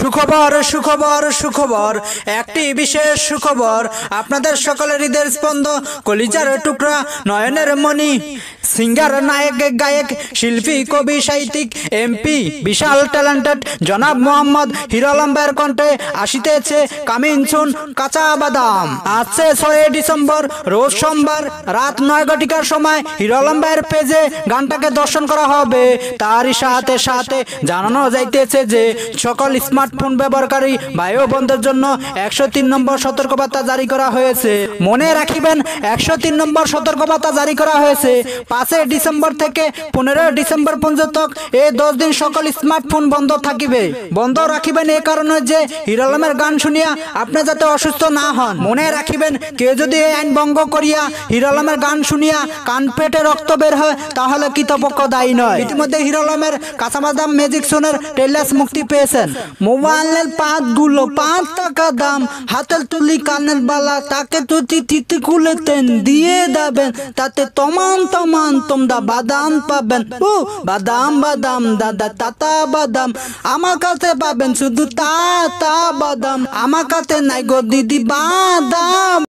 সুখবর সুখবর সুখবর, একটি বিশেষ সুখবর। আপনাদের সকলের হৃদয়ের স্পন্দ, কলিজার টুকরা, নয়নের মণি, সিঙ্গার, নায়ক, গায়ক, শিল্পী, কবি, সাহিত্যিক, এমপি, বিশাল ট্যালেন্টেড জনাব মোহাম্মদ হিরো আলম ভাইয়ের কণ্ঠে আসিতেছে কামিং সুন কাঁচা বাদাম। আছে 6 ডিসেম্বর রোজ সোমবার রাত 9 ঘটিকার সময় হিরো আলম ভাইয়ের পেজে গানটাকে দর্শন করা হবে। তারই সাথে সাথে জানানো যাইতেছে যে সকল স্মার্টফোন ব্যবহারকারী ভাই ও বোনদের জন্য 103 নম্বর সতর্কবার্তা জারি করা হয়েছে। মনে রাখিবেন 103 নম্বর সতর্কবার্তা জারি করা হয়েছে 5 ডিসেম্বর থেকে 15 ডিসেম্বর পর্যন্ত। এই 10 দিন সকল স্মার্টফোন বন্ধ থাকিবে। বন্ধ রাখিবেন এই কারণে যে হিরো আলমের গান শুনিয়া আপনি যাতে অসুস্থ না হন। মনে রাখিবেন কেউ যদি এই আইন ভঙ্গ করিয়া হিরো আলমের গান শুনিয়া কান পেটে রক্ত বের হয় তাহলে কৃতপক্ষ দায়ী নয়। ইতিমধ্যে হিরো আলমের কাঁচা বাদাম ম্যাজিক সোনের ট্রেলার মুক্তি পেয়েছেন। মোবাইলের পাতগুলো 5 টাকা দাম, হাতের তুলি কানের বালা তাকে তুতি তিতি খুলেতেন দিয়ে দেবেন, তাতে তমান তোমরা বাদাম পাবেন। বাদাম বাদাম দাদা তাতা বাদাম, আমার কাছে পাবেন শুধু তাতা বাদাম, আমার কাছে নাই গো দিদি বাদাম।